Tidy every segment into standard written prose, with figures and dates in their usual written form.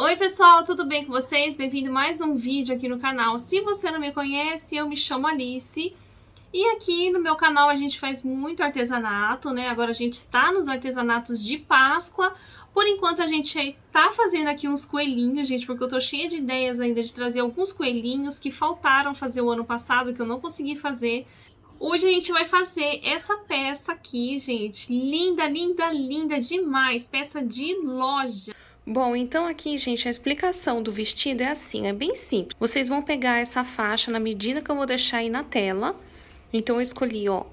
Oi pessoal, tudo bem com vocês? Bem-vindo a mais um vídeo aqui no canal. Se você não me conhece, eu me chamo Alice e aqui no meu canal a gente faz muito artesanato, né? Agora a gente está nos artesanatos de Páscoa. Por enquanto a gente tá fazendo aqui uns coelhinhos, gente, porque eu tô cheia de ideias ainda de trazer alguns coelhinhos que faltaram fazer o ano passado, que eu não consegui fazer. Hoje a gente vai fazer essa peça aqui, gente. Linda, linda, linda demais. Peça de loja. Bom, então aqui, gente, a explicação do vestido é assim, é bem simples. Vocês vão pegar essa faixa na medida que eu vou deixar aí na tela. Então, eu escolhi, ó,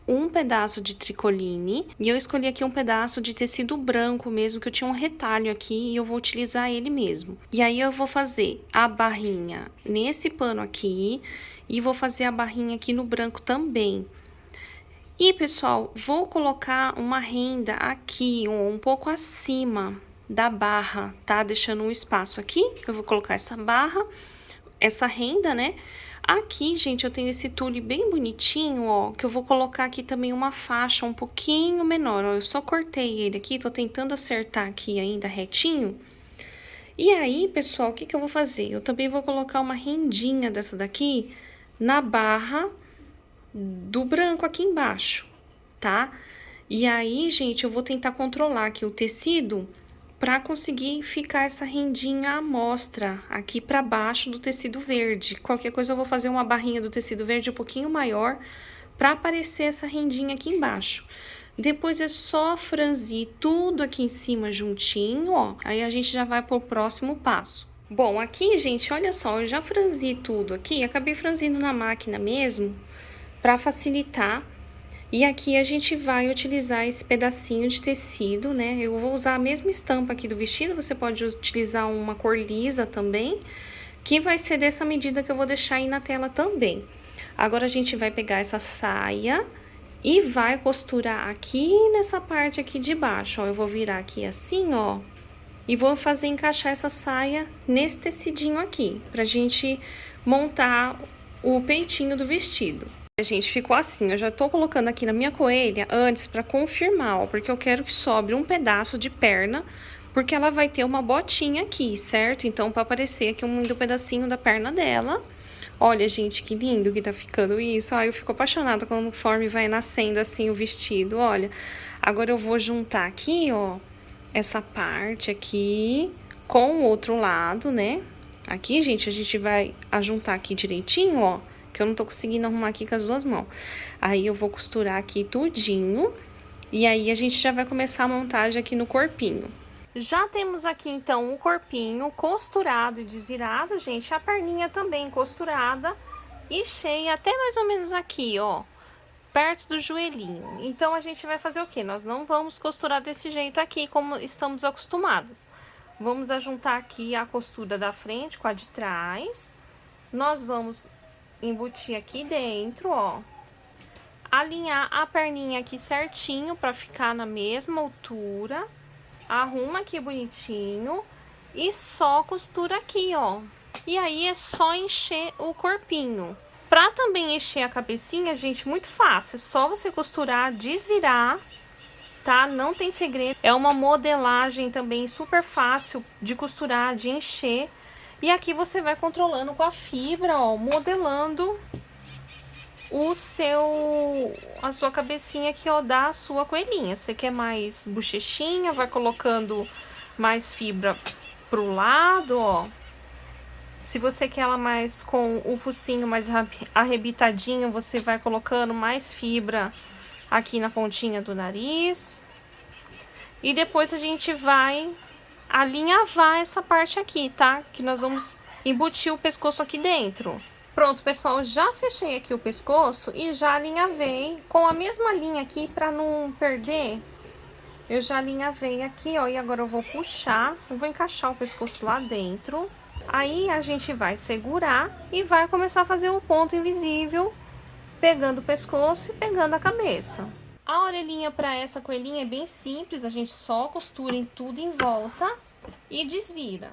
um pedaço de tricoline e eu escolhi aqui um pedaço de tecido branco mesmo, que eu tinha um retalho aqui e eu vou utilizar ele mesmo. E aí, eu vou fazer a barrinha nesse pano aqui e vou fazer a barrinha aqui no branco também. E, pessoal, vou colocar uma renda aqui, um pouco acima da barra, tá? Deixando um espaço aqui, eu vou colocar essa barra, essa renda, né? Aqui, gente, eu tenho esse tule bem bonitinho, ó, que eu vou colocar aqui também uma faixa um pouquinho menor, ó. Eu só cortei ele aqui, tô tentando acertar aqui ainda retinho. E aí, pessoal, o que que eu vou fazer? Eu também vou colocar uma rendinha dessa daqui na barra do branco aqui embaixo, tá? E aí, gente, eu vou tentar controlar aqui o tecido para conseguir ficar essa rendinha à mostra aqui para baixo do tecido verde. Qualquer coisa eu vou fazer uma barrinha do tecido verde um pouquinho maior para aparecer essa rendinha aqui embaixo. Depois é só franzir tudo aqui em cima juntinho, ó. Aí a gente já vai pro próximo passo. Bom, aqui, gente, olha só, eu já franzi tudo aqui, acabei franzindo na máquina mesmo, para facilitar. E aqui a gente vai utilizar esse pedacinho de tecido, né? Eu vou usar a mesma estampa aqui do vestido, você pode utilizar uma cor lisa também, que vai ser dessa medida que eu vou deixar aí na tela também. Agora a gente vai pegar essa saia e vai costurar aqui nessa parte aqui de baixo, ó. Eu vou virar aqui assim, ó, e vou fazer encaixar essa saia nesse tecidinho aqui, pra gente montar o peitinho do vestido. Gente, ficou assim, eu já tô colocando aqui na minha coelha antes pra confirmar, ó, porque eu quero que sobre um pedaço de perna, porque ela vai ter uma botinha aqui, certo? Então, pra aparecer aqui um pedacinho da perna dela. Olha, gente, que lindo que tá ficando isso. Ai, eu fico apaixonada conforme vai nascendo assim o vestido, olha. Agora eu vou juntar aqui, ó, essa parte aqui com o outro lado, né? Aqui, gente, a gente vai ajuntar aqui direitinho, ó, que eu não tô conseguindo arrumar aqui com as duas mãos. Aí, eu vou costurar aqui tudinho, e aí a gente já vai começar a montagem aqui no corpinho. Já temos aqui, então, o corpinho costurado e desvirado, gente, a perninha também costurada e cheia até mais ou menos aqui, ó, perto do joelhinho. Então, a gente vai fazer o quê? Nós não vamos costurar desse jeito aqui, como estamos acostumados. Vamos ajuntar aqui a costura da frente com a de trás. Nós vamos embutir aqui dentro, ó. Alinhar a perninha aqui certinho pra ficar na mesma altura. Arruma aqui bonitinho e só costura aqui, ó. E aí é só encher o corpinho. Pra também encher a cabecinha, gente, muito fácil. É só você costurar, desvirar, tá? Não tem segredo. É uma modelagem também super fácil de costurar, de encher. E aqui você vai controlando com a fibra, ó, modelando a sua cabecinha aqui, ó, da sua coelhinha. Você quer mais bochechinha, vai colocando mais fibra pro lado, ó. Se você quer ela mais com o focinho mais arrebitadinho, você vai colocando mais fibra aqui na pontinha do nariz. E depois a gente vai alinhavar essa parte aqui, tá? Que nós vamos embutir o pescoço aqui dentro. Pronto, pessoal, já fechei aqui o pescoço e já alinhavei com a mesma linha aqui pra não perder. Eu já alinhavei aqui, ó, e agora eu vou puxar, eu vou encaixar o pescoço lá dentro. Aí a gente vai segurar e vai começar a fazer o ponto invisível, pegando o pescoço e pegando a cabeça. A orelhinha para essa coelhinha é bem simples, a gente só costura em tudo em volta e desvira.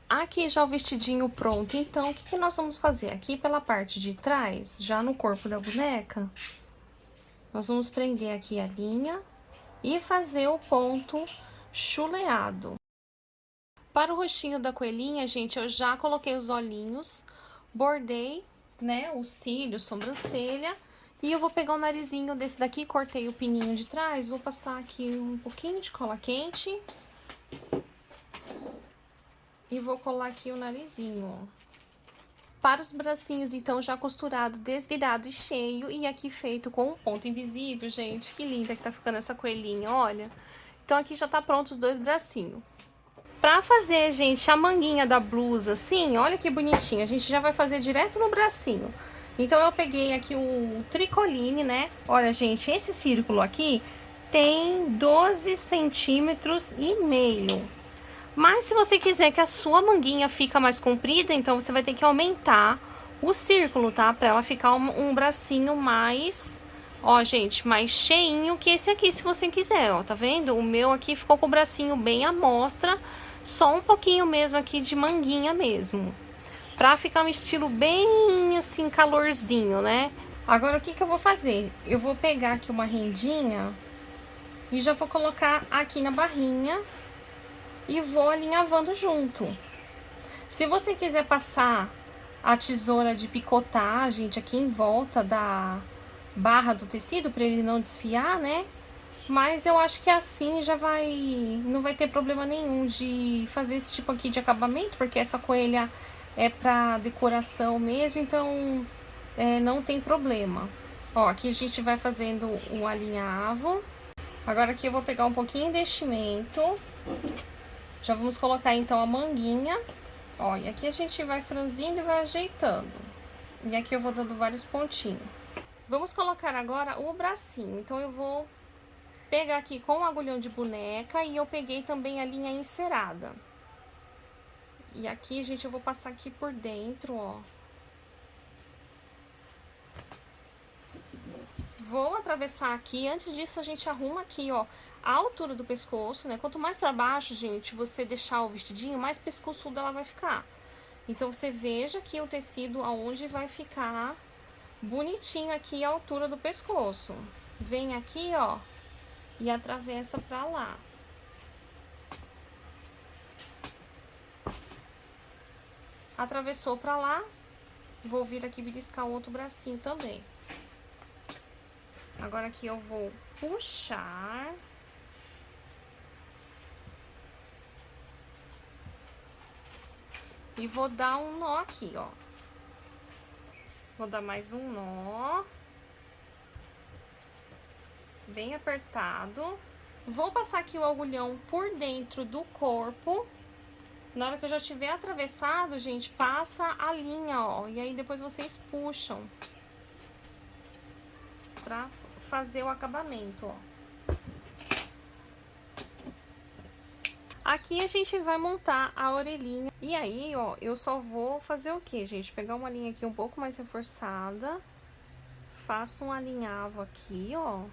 Aqui já o vestidinho pronto, então o que que nós vamos fazer? Aqui pela parte de trás, já no corpo da boneca, nós vamos prender aqui a linha e fazer o ponto chuleado. Para o rostinho da coelhinha, gente, eu já coloquei os olhinhos, bordei, né, os cílios, sobrancelha. E eu vou pegar o narizinho desse daqui, cortei o pininho de trás, vou passar aqui um pouquinho de cola quente. E vou colar aqui o narizinho, ó. Para os bracinhos, então, já costurado, desvirado e cheio. E aqui feito com um ponto invisível, gente. Que linda que tá ficando essa coelhinha, olha. Então, aqui já tá pronto os dois bracinhos. Pra fazer, gente, a manguinha da blusa, assim, olha que bonitinho. A gente já vai fazer direto no bracinho. Então, eu peguei aqui o tricoline, né? Olha, gente, esse círculo aqui tem 12 centímetros e meio. Mas se você quiser que a sua manguinha fica mais comprida, então você vai ter que aumentar o círculo, tá? Pra ela ficar um bracinho mais, ó, gente, mais cheinho que esse aqui, se você quiser, ó, tá vendo? O meu aqui ficou com o bracinho bem à mostra, só um pouquinho mesmo aqui de manguinha mesmo. Pra ficar um estilo bem, assim, calorzinho, né? Agora, o que que eu vou fazer? Eu vou pegar aqui uma rendinha e já vou colocar aqui na barrinha e vou alinhavando junto. Se você quiser passar a tesoura de picotar, gente, aqui em volta da barra do tecido, para ele não desfiar, né? Mas eu acho que assim já não vai ter problema nenhum de fazer esse tipo aqui de acabamento, porque essa coelha é para decoração mesmo, então não tem problema. Ó, aqui a gente vai fazendo o alinhavo. Agora aqui eu vou pegar um pouquinho de enchimento. Já vamos colocar então a manguinha. Ó, e aqui a gente vai franzindo e vai ajeitando. E aqui eu vou dando vários pontinhos. Vamos colocar agora o bracinho. Então eu vou pegar aqui com o agulhão de boneca e eu peguei também a linha encerada. E aqui, gente, eu vou passar aqui por dentro, ó. Vou atravessar aqui, antes disso a gente arruma aqui, ó, a altura do pescoço, né? Quanto mais pra baixo, gente, você deixar o vestidinho, mais pescoçudo ela vai ficar. Então, você veja aqui o tecido aonde vai ficar bonitinho aqui a altura do pescoço. Vem aqui, ó, e atravessa pra lá. Atravessou pra lá, vou vir aqui beliscar o outro bracinho também. Agora aqui eu vou puxar. E vou dar um nó aqui, ó. Vou dar mais um nó. Bem apertado. Vou passar aqui o agulhão por dentro do corpo. Na hora que eu já tiver atravessado, gente, passa a linha, ó. E aí depois vocês puxam pra fazer o acabamento, ó. Aqui a gente vai montar a orelhinha. E aí, ó, eu só vou fazer o quê, gente? Pegar uma linha aqui um pouco mais reforçada. Faço um alinhavo aqui, ó.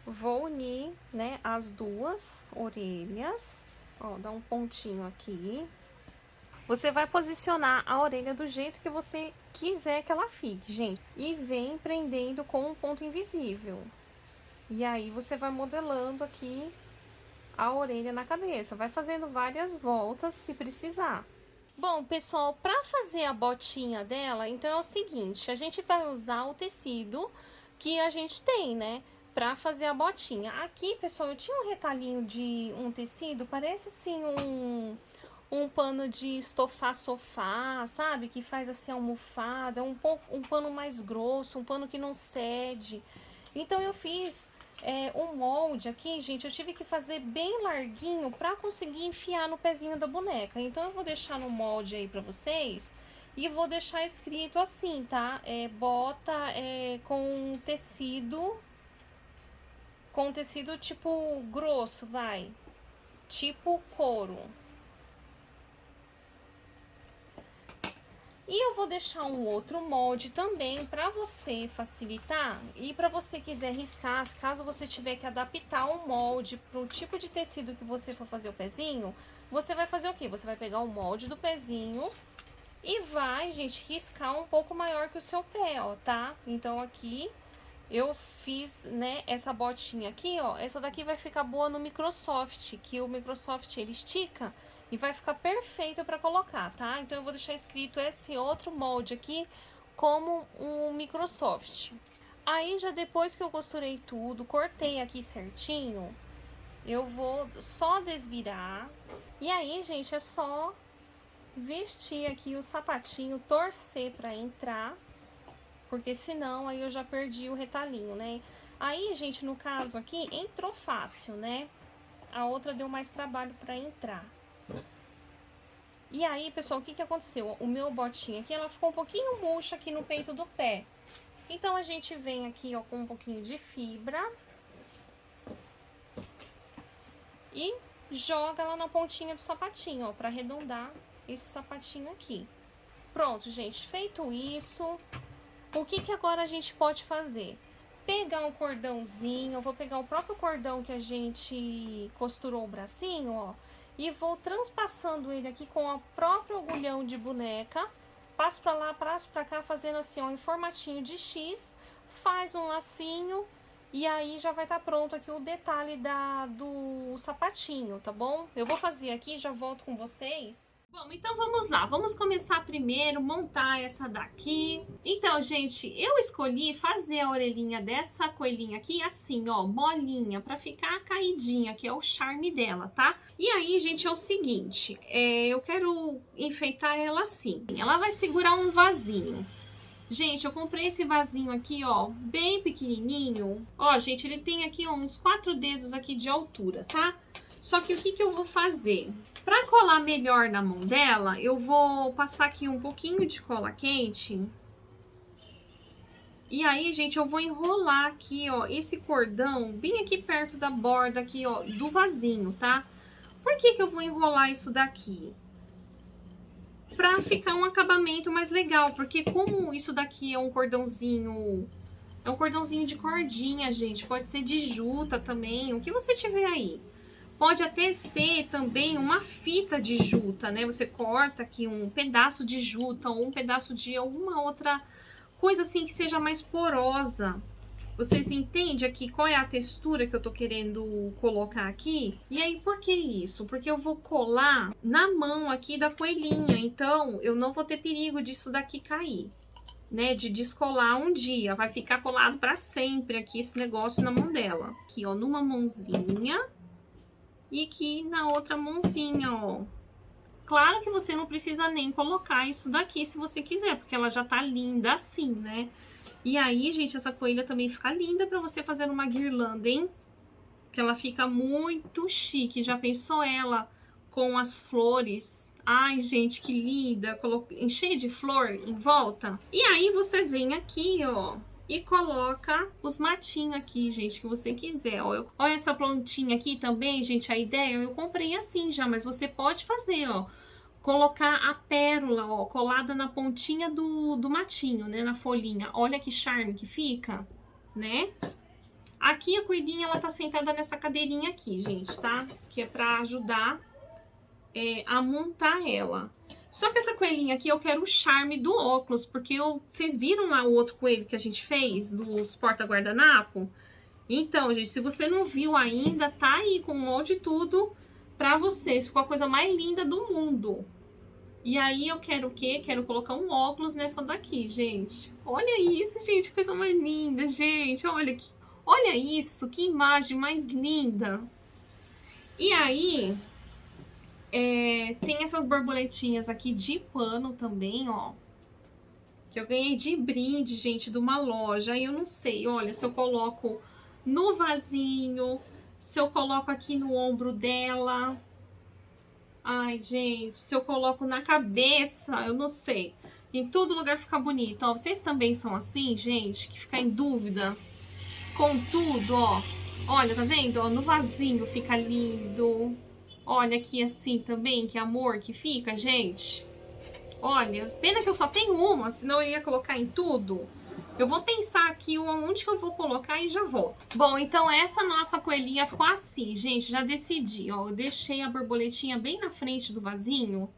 Vou unir, né, as duas orelhas. Ó, dá um pontinho aqui. Você vai posicionar a orelha do jeito que você quiser que ela fique, gente. E vem prendendo com um ponto invisível. E aí, você vai modelando aqui a orelha na cabeça. Vai fazendo várias voltas se precisar. Bom, pessoal, para fazer a botinha dela, então é o seguinte, a gente vai usar o tecido que a gente tem, né? Pra fazer a botinha. Aqui, pessoal, eu tinha um retalhinho de um tecido, parece assim um pano de estofar sofá, sabe? Que faz assim almofada, um pano mais grosso, um pano que não cede. Então eu fiz um molde aqui, gente, eu tive que fazer bem larguinho pra conseguir enfiar no pezinho da boneca. Então eu vou deixar no molde aí pra vocês e vou deixar escrito assim, tá? Bota com tecido tipo grosso, vai, tipo couro. E eu vou deixar um outro molde também para você facilitar e para você quiser riscar, caso você tiver que adaptar o molde para o tipo de tecido que você for fazer o pezinho, você vai fazer o quê? Você vai pegar o molde do pezinho e vai, gente, riscar um pouco maior que o seu pé, ó, tá? Então aqui eu fiz, né, essa botinha aqui, ó, essa daqui vai ficar boa no Microsoft, que o Microsoft ele estica e vai ficar perfeito para colocar, tá? Então eu vou deixar escrito esse outro molde aqui como um Microsoft. Aí já depois que eu costurei tudo, cortei aqui certinho, eu vou só desvirar. E aí, gente, é só vestir aqui o sapatinho, torcer para entrar, porque senão aí eu já perdi o retalhinho, né? Aí, gente, no caso aqui, entrou fácil, né? A outra deu mais trabalho para entrar. E aí, pessoal, o que que aconteceu? O meu botinho aqui, ela ficou um pouquinho murcha aqui no peito do pé. Então, a gente vem aqui, ó, com um pouquinho de fibra e joga lá na pontinha do sapatinho, ó, pra arredondar esse sapatinho aqui. Pronto, gente, feito isso, o que que agora a gente pode fazer? Pegar um cordãozinho, eu vou pegar o próprio cordão que a gente costurou o bracinho, ó, e vou transpassando ele aqui com o próprio agulhão de boneca, passo pra lá, passo pra cá, fazendo assim, ó, em formatinho de X, faz um lacinho, e aí já vai estar pronto aqui o detalhe do sapatinho, tá bom? Eu vou fazer aqui, já volto com vocês. Bom, então vamos lá, vamos começar primeiro, montar essa daqui. Então, gente, eu escolhi fazer a orelhinha dessa coelhinha aqui assim, ó, molinha, pra ficar caidinha, que é o charme dela, tá? E aí, gente, é o seguinte, eu quero enfeitar ela assim. Ela vai segurar um vasinho. Gente, eu comprei esse vasinho aqui, ó, bem pequenininho. Ó, gente, ele tem aqui ó, uns 4 dedos aqui de altura, tá? Só que o que que eu vou fazer? Pra colar melhor na mão dela, eu vou passar aqui um pouquinho de cola quente. E aí, gente, eu vou enrolar aqui, ó, esse cordão bem aqui perto da borda aqui, ó, do vasinho, tá? Por que que eu vou enrolar isso daqui? Pra ficar um acabamento mais legal, porque como isso daqui é um cordãozinho de cordinha, gente, pode ser de juta também, o que você tiver aí. Pode até ser também uma fita de juta, né? Você corta aqui um pedaço de juta ou um pedaço de alguma outra coisa assim que seja mais porosa. Vocês entendem aqui qual é a textura que eu tô querendo colocar aqui? E aí, por que isso? Porque eu vou colar na mão aqui da coelhinha, então eu não vou ter perigo disso daqui cair, né? De descolar um dia, vai ficar colado pra sempre aqui esse negócio na mão dela. Aqui, ó, numa mãozinha e aqui na outra mãozinha, ó. Claro que você não precisa nem colocar isso daqui se você quiser, porque ela já tá linda assim, né? E aí, gente, essa coelha também fica linda pra você fazer uma guirlanda, hein? Que ela fica muito chique. Já pensou ela com as flores? Ai, gente, que linda! Encher de flor em volta. E aí você vem aqui, ó, e coloca os matinhos aqui, gente, que você quiser. Ó, olha essa plantinha aqui também, gente, a ideia, eu comprei assim já, mas você pode fazer, ó. Colocar a pérola, ó, colada na pontinha do matinho, né, na folhinha. Olha que charme que fica, né? Aqui a coelhinha, ela tá sentada nessa cadeirinha aqui, gente, tá? Que é pra ajudar a montar ela. Só que essa coelhinha aqui, eu quero o charme do óculos, porque vocês viram lá o outro coelho que a gente fez, dos porta-guardanapo? Então, gente, se você não viu ainda, tá aí com o molde e tudo pra vocês. Ficou a coisa mais linda do mundo. E aí eu quero o quê? Quero colocar um óculos nessa daqui, gente. Olha isso, gente, coisa mais linda, gente. Olha isso, que imagem mais linda. E aí, tem essas borboletinhas aqui de pano também, ó. Que eu ganhei de brinde, gente, de uma loja. Aí eu não sei, olha, se eu coloco no vasinho, se eu coloco aqui no ombro dela. Ai, gente, se eu coloco na cabeça, eu não sei. Em todo lugar fica bonito. Ó, vocês também são assim, gente, que fica em dúvida com tudo, ó. Olha, tá vendo? Ó, no vasinho fica lindo. Olha aqui assim também, que amor que fica, gente. Olha, pena que eu só tenho uma, senão eu ia colocar em tudo. Eu vou pensar aqui onde que eu vou colocar e já volto. Bom, então essa nossa coelhinha ficou assim, gente, já decidi, ó. Eu deixei a borboletinha bem na frente do vasinho,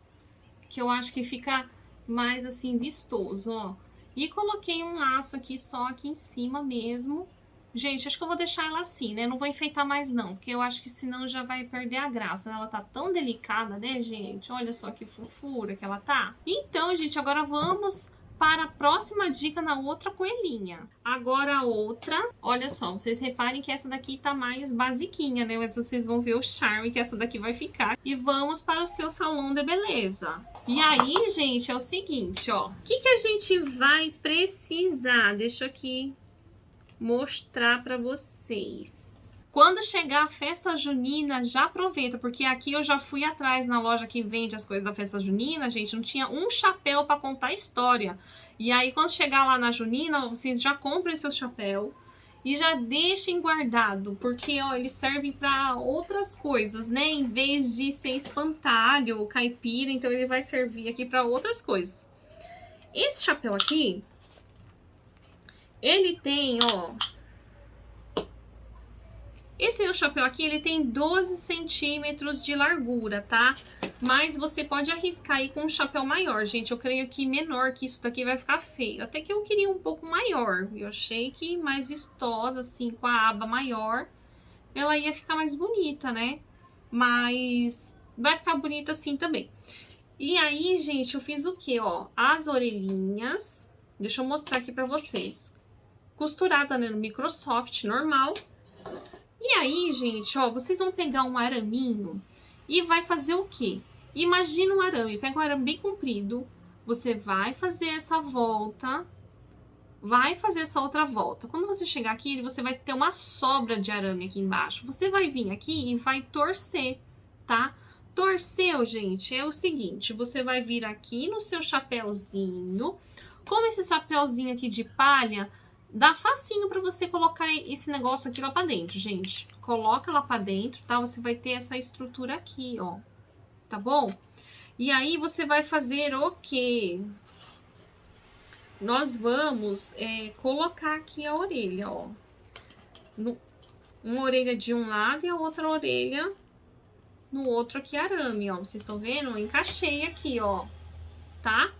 que eu acho que fica mais assim vistoso, ó. E coloquei um laço aqui só aqui em cima mesmo, Gente, acho que eu vou deixar ela assim, né? Não vou enfeitar mais não, porque eu acho que senão já vai perder a graça, né? Ela tá tão delicada, né, gente? Olha só que fofura que ela tá. Então, gente, agora vamos para a próxima dica na outra coelhinha. Agora a outra, olha só, vocês reparem que essa daqui tá mais basiquinha, né? Mas vocês vão ver o charme que essa daqui vai ficar. E vamos para o seu salão de beleza. E aí, gente, é o seguinte, ó. O que que a gente vai precisar? Deixa eu aqui mostrar para vocês. Quando chegar a festa junina, já aproveita, porque aqui eu já fui atrás na loja que vende as coisas da festa junina, gente, não tinha um chapéu para contar a história. E aí quando chegar lá na junina, vocês já comprem seu chapéu e já deixem guardado, porque ó, eles servem para outras coisas, né? Em vez de ser espantalho ou caipira, então ele vai servir aqui para outras coisas. Esse chapéu aqui, ele tem, ó, esse meu chapéu aqui, ele tem 12 centímetros de largura, tá? Mas você pode arriscar aí com um chapéu maior, gente. Eu creio que menor que isso daqui vai ficar feio. Até que eu queria um pouco maior. Eu achei que mais vistosa, assim, com a aba maior, ela ia ficar mais bonita, né? Mas vai ficar bonita assim também. E aí, gente, eu fiz o quê, ó? As orelhinhas. Deixa eu mostrar aqui pra vocês. Costurada, né, no Microsoft normal. E aí, gente, ó, vocês vão pegar um araminho e vai fazer o quê? Imagina um arame, pega um arame bem comprido, você vai fazer essa volta, vai fazer essa outra volta. Quando você chegar aqui, você vai ter uma sobra de arame aqui embaixo. Você vai vir aqui e vai torcer, tá? Torceu, gente, é o seguinte, você vai vir aqui no seu chapéuzinho, como esse chapéuzinho aqui de palha, dá facinho pra você colocar esse negócio aqui lá pra dentro, gente. Coloca lá pra dentro, tá? Você vai ter essa estrutura aqui, ó. Tá bom? E aí, você vai fazer o quê? Nós vamos colocar aqui a orelha, ó. Uma orelha de um lado e a outra orelha no outro aqui arame, ó. Vocês estão vendo? Eu encaixei aqui, ó. Tá?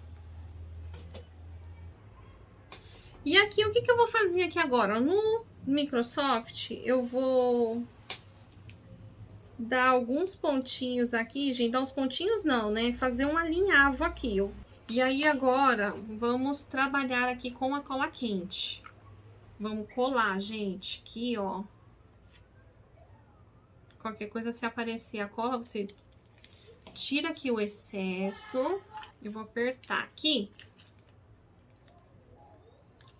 E aqui, o que que eu vou fazer aqui agora? No Microsoft, eu vou dar alguns pontinhos aqui, gente. Dar uns pontinhos não, né? Fazer um alinhavo aqui, ó. E aí, agora, vamos trabalhar aqui com a cola quente. Vamos colar, gente, aqui, ó. Qualquer coisa, se aparecer a cola, você tira aqui o excesso. Eu vou apertar aqui.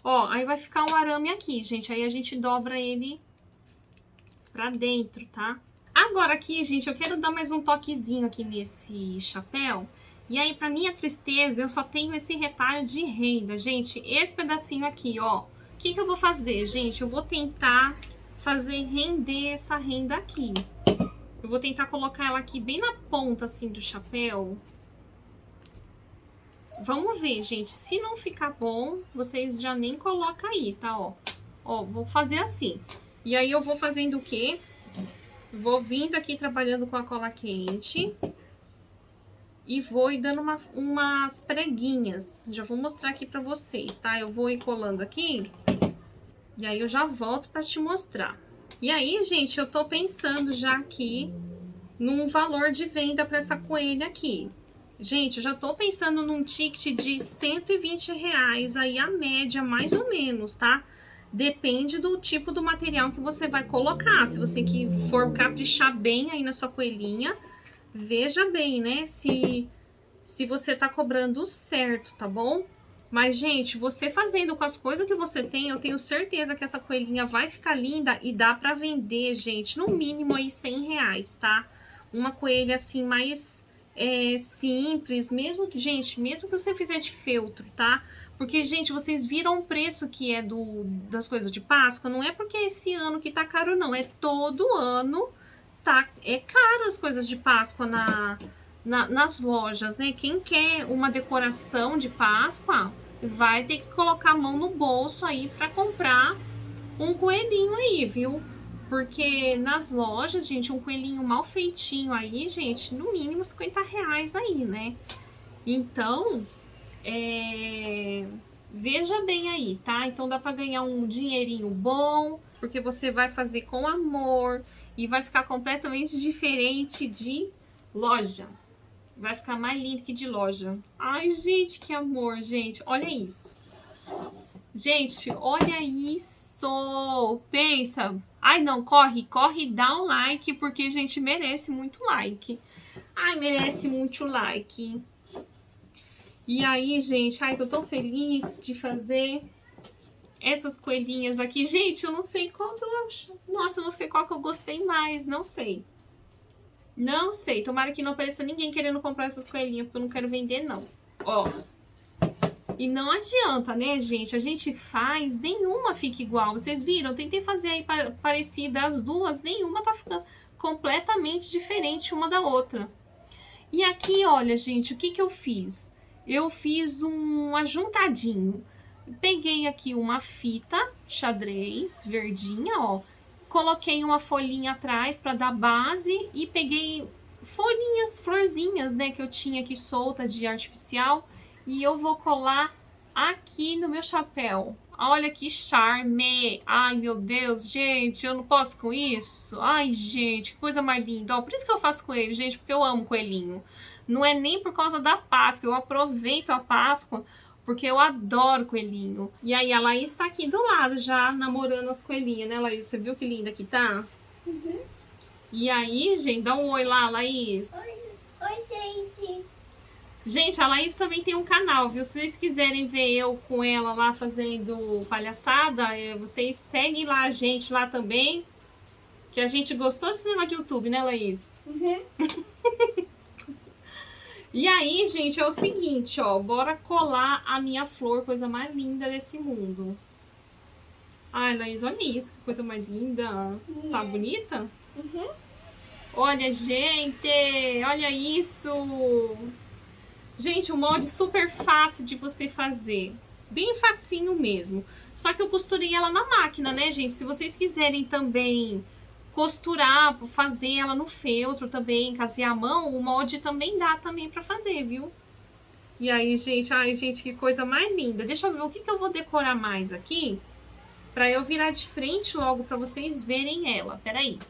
Ó, aí vai ficar um arame aqui, gente. Aí a gente dobra ele pra dentro, tá? Agora aqui, gente, eu quero dar mais um toquezinho aqui nesse chapéu. E aí, pra minha tristeza, eu só tenho esse retalho de renda, gente. Esse pedacinho aqui, ó. O que que eu vou fazer, gente? Eu vou tentar fazer render essa renda aqui. Eu vou tentar colocar ela aqui bem na ponta, assim, do chapéu. Vamos ver, gente. Se não ficar bom, vocês já nem colocam aí, tá? Ó, ó, vou fazer assim. E aí, eu vou fazendo o quê? Vou vindo aqui trabalhando com a cola quente. E vou ir dando umas preguinhas. Já vou mostrar aqui pra vocês, tá? Eu vou ir colando aqui. E aí, eu já volto pra te mostrar. E aí, gente, eu tô pensando já aqui num valor de venda pra essa coelha aqui. Gente, eu já tô pensando num ticket de R$120 aí, a média, mais ou menos, tá? Depende do tipo do material que você vai colocar. Se você que for caprichar bem aí na sua coelhinha, veja bem, né? Se você tá cobrando certo, tá bom? Mas, gente, você fazendo com as coisas que você tem, eu tenho certeza que essa coelhinha vai ficar linda e dá pra vender, gente, no mínimo aí R$100, tá? Uma coelha assim mais simples, mesmo que, gente, mesmo que você fizer de feltro, tá? Porque, gente, vocês viram o preço que é das coisas de Páscoa, não é porque esse ano que tá caro, não, é todo ano, tá? É caro as coisas de Páscoa nas lojas, né? Quem quer uma decoração de Páscoa vai ter que colocar a mão no bolso aí pra comprar um coelhinho aí, viu? Porque nas lojas, gente, um coelhinho mal feitinho aí, gente, no mínimo R$50 aí, né? Então, veja bem aí, tá? Então dá pra ganhar um dinheirinho bom, porque você vai fazer com amor e vai ficar completamente diferente de loja. Vai ficar mais lindo que de loja. Ai, gente, que amor, gente. Olha isso. Gente, olha isso. Pensa. Ai, não, corre e dá um like, porque, gente, merece muito like. Ai, merece muito like. E aí, gente, ai, tô tão feliz de fazer essas coelhinhas aqui. Gente, eu não sei qual que eu... Nossa, eu não sei qual que eu gostei mais, não sei. Não sei, tomara que não apareça ninguém querendo comprar essas coelhinhas, porque eu não quero vender, não. Ó. E não adianta, né, gente? A gente faz, nenhuma fica igual. Vocês viram? Eu tentei fazer aí parecida as duas, nenhuma tá ficando completamente diferente uma da outra. E aqui, olha, gente, o que que eu fiz? Eu fiz um ajuntadinho. Peguei aqui uma fita xadrez verdinha, ó. Coloquei uma folhinha atrás para dar base e peguei folhinhas, florzinhas, né, que eu tinha aqui solta de artificial. E eu vou colar aqui no meu chapéu. Olha que charme! Ai, meu Deus, gente, eu não posso com isso? Ai, gente, que coisa mais linda. Ó, por isso que eu faço coelho, gente, porque eu amo coelhinho. Não é nem por causa da Páscoa, eu aproveito a Páscoa porque eu adoro coelhinho. E aí a Laís tá aqui do lado já namorando as coelhinhas, né, Laís? Você viu que linda que tá? Uhum. E aí, gente, dá um oi lá, Laís. Oi, gente. Gente, a Laís também tem um canal, viu? Se vocês quiserem ver eu com ela lá fazendo palhaçada, vocês seguem lá a gente lá também. Que a gente gostou desse negócio de YouTube, né, Laís? Uhum. E aí, gente, é o seguinte, ó. Bora colar a minha flor, coisa mais linda desse mundo. Ai, Laís, olha isso, que coisa mais linda. Uhum. Tá bonita? Uhum. Olha, gente, olha isso. Gente, um molde super fácil de você fazer. Bem facinho mesmo. Só que eu costurei ela na máquina, né, gente? Se vocês quiserem também costurar, fazer ela no feltro também, casear a mão, o molde também dá também pra fazer, viu? E aí, gente, ai, gente, que coisa mais linda. Deixa eu ver o que que eu vou decorar mais aqui, pra eu virar de frente logo pra vocês verem ela. Peraí.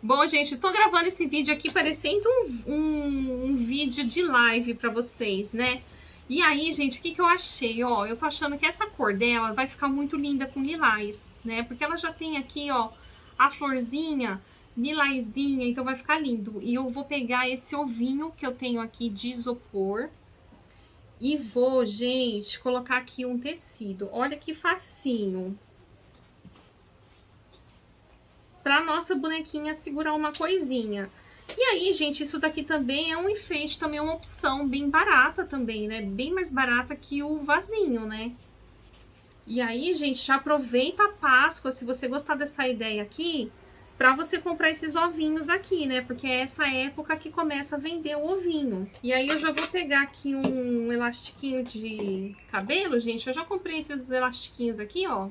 Bom, gente, tô gravando esse vídeo aqui parecendo um vídeo de live pra vocês, né? E aí, gente, o que que eu achei? Ó, eu tô achando que essa cor dela vai ficar muito linda com lilás, né? Porque ela já tem aqui, ó, a florzinha, lilazinha, então vai ficar lindo. E eu vou pegar esse ovinho que eu tenho aqui de isopor e vou, gente, colocar aqui um tecido. Olha que facinho. Pra nossa bonequinha segurar uma coisinha. E aí, gente, isso daqui também é um enfeite, também é uma opção bem barata também, né? Bem mais barata que o vasinho, né? E aí, gente, já aproveita a Páscoa, se você gostar dessa ideia aqui, pra você comprar esses ovinhos aqui, né? Porque é essa época que começa a vender o ovinho. E aí eu já vou pegar aqui um elastiquinho de cabelo, gente. Eu já comprei esses elastiquinhos aqui, ó.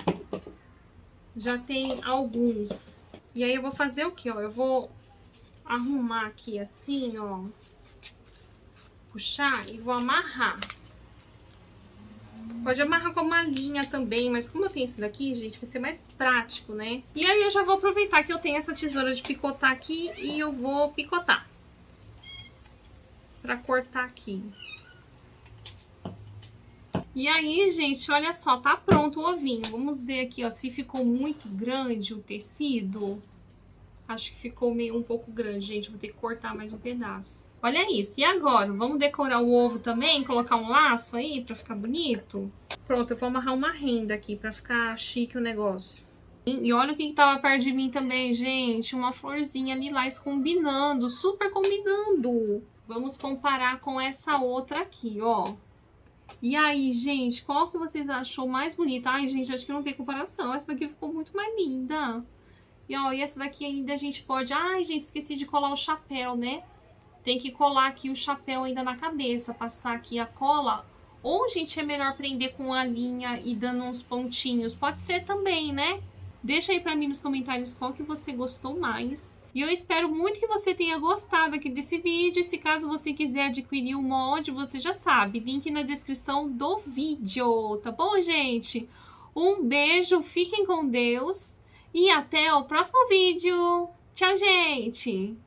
Já tem alguns. E aí eu vou fazer o quê, ó? Eu vou arrumar aqui assim, ó. Puxar e vou amarrar. Pode amarrar com uma linha também, mas como eu tenho isso daqui, gente, vai ser mais prático, né? E aí eu já vou aproveitar que eu tenho essa tesoura de picotar aqui e eu vou picotar. Pra cortar aqui. E aí, gente, olha só, tá pronto o ovinho. Vamos ver aqui, ó, se ficou muito grande o tecido. Acho que ficou meio um pouco grande, gente. Vou ter que cortar mais um pedaço. Olha isso. E agora, vamos decorar o ovo também? Colocar um laço aí pra ficar bonito? Pronto, eu vou amarrar uma renda aqui pra ficar chique o negócio. E olha o que tava perto de mim também, gente. Uma florzinha lilás combinando, super combinando. Vamos comparar com essa outra aqui, ó. E aí, gente, qual que vocês achou mais bonita? Ai, gente, acho que não tem comparação. Essa daqui ficou muito mais linda. E, ó, e essa daqui ainda a gente pode... Ai, gente, esqueci de colar o chapéu, né? Tem que colar aqui o chapéu ainda na cabeça, passar aqui a cola. Ou, gente, é melhor prender com a linha e dando uns pontinhos. Pode ser também, né? Deixa aí pra mim nos comentários qual que você gostou mais. E eu espero muito que você tenha gostado aqui desse vídeo. E se caso você quiser adquirir o molde, você já sabe. Link na descrição do vídeo, tá bom, gente? Um beijo, fiquem com Deus e até o próximo vídeo. Tchau, gente!